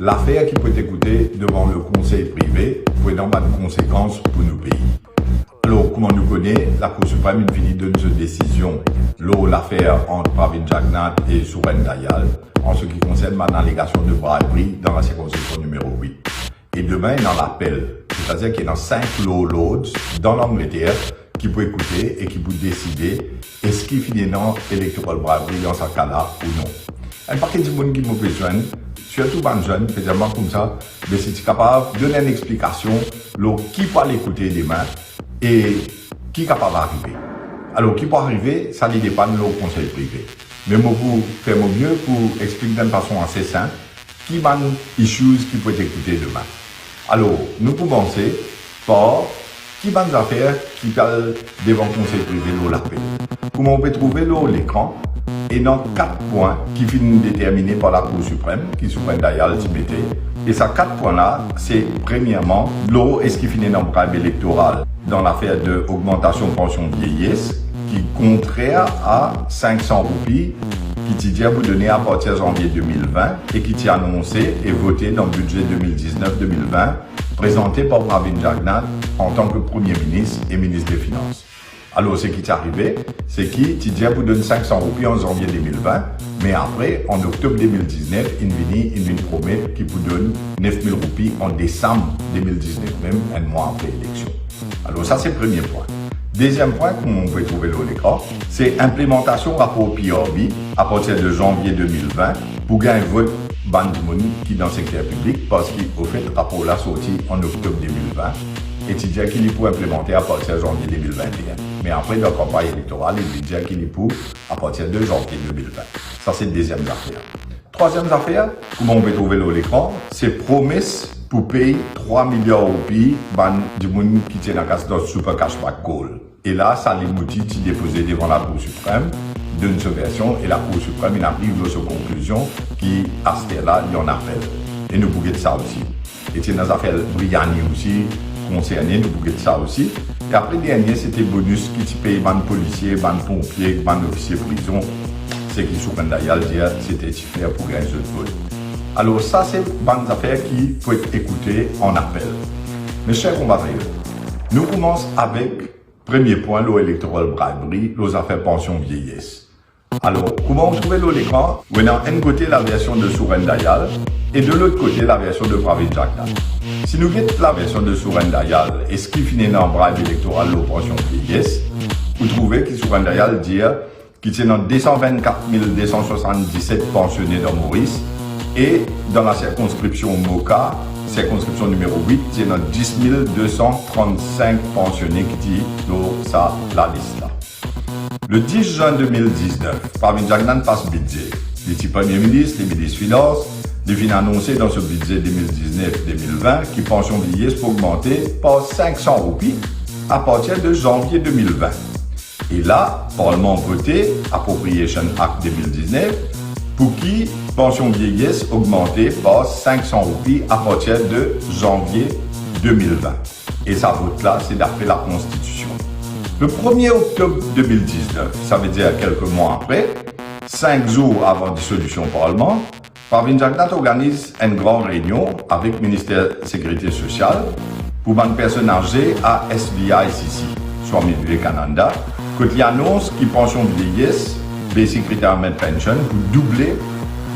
l'affaire qui peut être écoutée devant le conseil privé pour énormément de conséquences pour nos pays. Alors, comme on nous connaît, la Cour suprême finit de une décision, l'affaire entre Pravin Jagnnath et Suren Dayal, en ce qui concerne ma allégation de braverie dans la circonscription numéro 8. Et demain, il en appelle. C'est-à-dire qu'il y a 5 lords dans l'Angleterre qui peut écouter et qui peut décider est-ce qu'il finit dans l'électoral bravery dans ce cas-là ou non. Un paquet de monde qui m'a besoin, surtout les jeunes, spécialement comme ça, mais si tu es capable de donner une explication, qui peut l'écouter demain et qui est capable d'arriver. Alors, qui peut arriver, ça ne dépend de le conseil privé. Mais moi, vous faites mieux pour expliquer d'une façon assez simple qui sont les issues qui peuvent écouter demain. Alors, nous pouvons commencer par qui sont les affaires qui parlent devant le conseil privé de la paix. Comment on peut trouver l'écran et dans 4 points qui finissent déterminés par la Cour suprême, qui Suren Dayal Tibété. Et ces 4 points-là, c'est premièrement, est-ce qu'il finit dans le brève électoral dans l'affaire de augmentation de pension vieillesse, qui est contraire à 500 roupies, qui dit à vous donner à partir de janvier 2020 et qui t'y annoncé et voté dans le budget 2019-2020, présenté par Pravin Jagnnath en tant que Premier ministre et ministre des Finances. Alors, ce qui est arrivé, c'est qu'il dit à vous donner 500 roupies en janvier 2020, mais après, en octobre 2019, il promet qu'il vous donne 9000 roupies en décembre 2019, même un mois après l'élection. Alors, ça, c'est le premier point. Deuxième point qu'on peut trouver dans l'écran, c'est implémentation rapport PRB à partir de janvier 2020 pour gagner un vote bandimonie qui dans le secteur public parce qu'au fait, le rapport là sorti en octobre 2020 et il dit qu'il est pour implémenter à partir de janvier 2021. Mais après, dans la campagne électorale, il dit qu'il est pour à partir de janvier 2020. Ça, c'est la deuxième affaire. Troisième affaire, comment on peut trouver dans l'écran, c'est promesse pour payer 3 milliards de roupies du monde qui tient la casse dans le super cashback call. Et là, ça les motive qui déposé devant la Cour suprême d'une subversion et la Cour suprême il arrive à cette conclusion qui, à ce là il y en appelle. Et nous pouvons ça aussi. Et c'est dans l'affaire Briani aussi, concerné, nous pouvons ça aussi. Et après, dernier, c'était bonus qui paye ban policiers, ban pompiers, ban officiers prison. C'est qui Suren Dayal dit c'était faire pour gagner ce vote. Alors ça, c'est une affaire qui peut être écoutée en appel. Mes chers compatriotes, nous commençons avec premier point, l'électoral bribery, les affaires pension vieillesse. Alors, comment on trouve l'écran? On a d'un côté la version de Suren Dayal et de l'autre côté la version de Pravin Jagnnath. Si nous regardons la version de Suren Dayal et ce qui finit dans le bribe électoral, la pension vieillesse, vous trouvez que Suren Dayal dit qu'il tient dans 224 277 pensionnés dans Maurice et dans la circonscription MOCA, circonscription numéro 8, il y a 10 235 pensionnés qui disent ça, la liste là. Le 10 juin 2019, Pravin Jagnnath passe budget. Les Premier ministre, les ministres des Finances, les fins annoncé dans ce budget 2019-2020 qui pension vieillesse pour augmenter par 500 roupies à partir de janvier 2020. Et là, Parlement voté Appropriation Act 2019 pour qui pension vieillesse augmentée par 500 roupies à partir de janvier 2020. Et ça vote là, c'est d'après la Constitution. Le 1er octobre 2019, ça veut dire quelques mois après, 5 jours avant la dissolution du Parlement, Pravin Jagnnath organise une grande réunion avec le ministère de la Sécurité sociale pour une personne âgée à SVICC, Swami Vivekananda, quand il annonce qu'il pension vieillesse, Basic Retirement Pension, pour doubler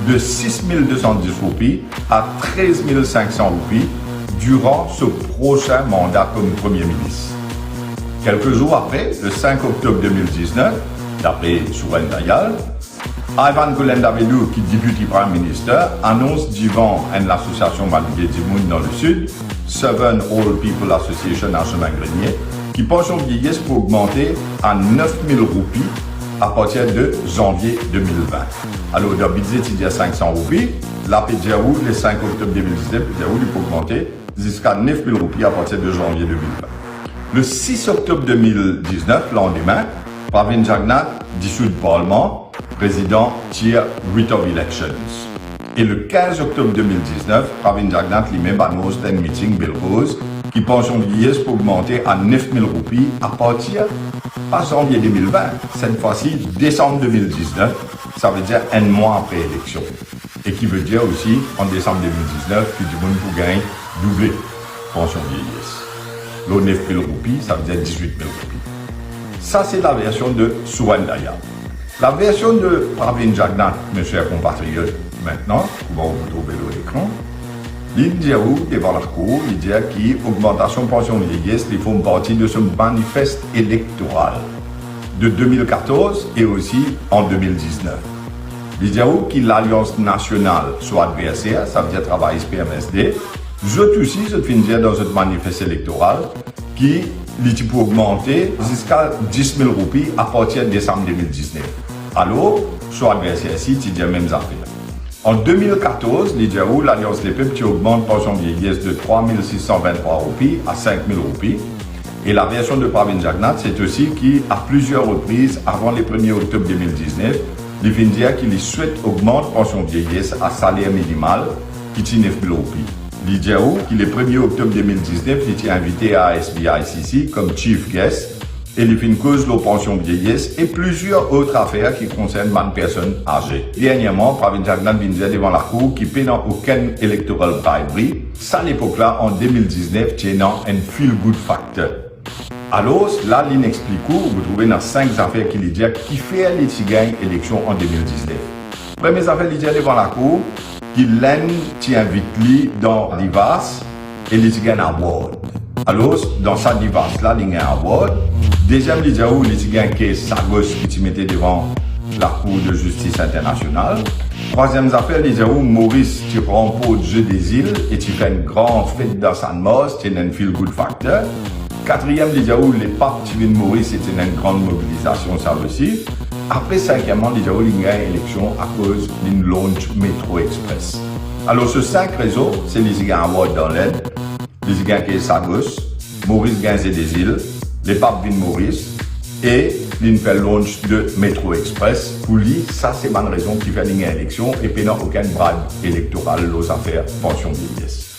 de 6 210 roupies à 13 500 roupies durant ce prochain mandat comme Premier ministre. Quelques jours après, le 5 octobre 2019, d'après Suren Dayal, Ivan Golendavedou, qui est député Prime Minister, annonce devant une association malgré du monde dans le sud, Seven Old People Association à Chemin-Grenier, qui pension vieillesse pour augmenter à 9 000 roupies à partir de janvier 2020. Alors, dans le budget, il y a 500 roupies. La PDAO, le 5 octobre 2019, PDAO, il peut augmenter jusqu'à 9 000 roupies à partir de janvier 2020. Le 6 octobre 2019, lendemain, Pravin Jagnnath dissout le Parlement, président tire writ of elections. Et le 15 octobre 2019, Pravin Jagnnath lui-même annonce un meeting Belrose qui pension vieillesse pour augmenter à 9 000 roupies à partir, pas janvier 2020, cette fois-ci décembre 2019, ça veut dire un mois après l'élection. Et qui veut dire aussi, en décembre 2019, que du monde pour gagner doublé pension vieillesse. L'eau 9 000 roupies, ça veut dire 18 000 roupies. Ça, c'est la version de Souandaya. La version de Pravin Jagnat, mes chers compatriotes, maintenant, vous trouver l'écran, il dit devant la cour, il dit qu'augmentation pension vieillesse, ils font partie de ce manifeste électoral de 2014 et aussi en 2019. Il dit que l'Alliance nationale soit adversaire, ça veut dire travail PMSD. Je aussi, je finis dire dans ce manifeste électoral qui peut augmenter jusqu'à 10 000 roupies à partir de décembre 2019. Alors, soit adversaire ici, tu dis les mêmes affaires. En 2014, l'Alliance des peuples augmente pension vieillesse de 3 623 roupies à 5 000 roupies. Et la version de Pravin Jagnat, c'est aussi qu'à plusieurs reprises, avant le 1er octobre 2019, il vient dire qu'il souhaite augmenter pension vieillesse à salaire minimal qui est 9 000 roupies. Il dit qu'il le 1er octobre 2019, il est invité à SBICC comme chief guest et il fait une cause de la pension vieillesse et plusieurs autres affaires qui concernent les personnes âgées. Dernièrement, Pravin Jagnat vient dire devant la cour qu'il ne paie aucun electoral bribery. Ça, à l'époque-là, en 2019, c'est un feel-good factor. Alors, là, il explique vous trouvez dans 5 affaires qu'il dit qui fait les gagne l'élection en 2019. Première affaire, il dit devant la cour qu'il invite lui dans Divas et il gagne un award. Alors, dans sa Divas-là, il gagne un award. Deuxième, il dit où il gagne que sa gosse qui mettait devant la Cour de justice internationale. Troisième affaire, il dit où Maurice, tu remportes le jeu des îles et tu fais une grande fête dans San Mos, tu es un feel-good factor. Quatrième, il dit où les papes qui viennent mourir, c'était une grande mobilisation, ça aussi. Après, cinquièmement, il dit où il gagne l'élection à cause d'une launch Métro Express. Alors, ce 5 réseaux, c'est les gagnent award dans l'aide, les gagnent que sa gosse, Maurice gagne des îles, les papes viennent Maurice, et il fait launch de Métro Express. Pour lui, ça, c'est bonne raison qui fait une élection et puis n'a aucun bribe électoral aux affaires pension vieillesse.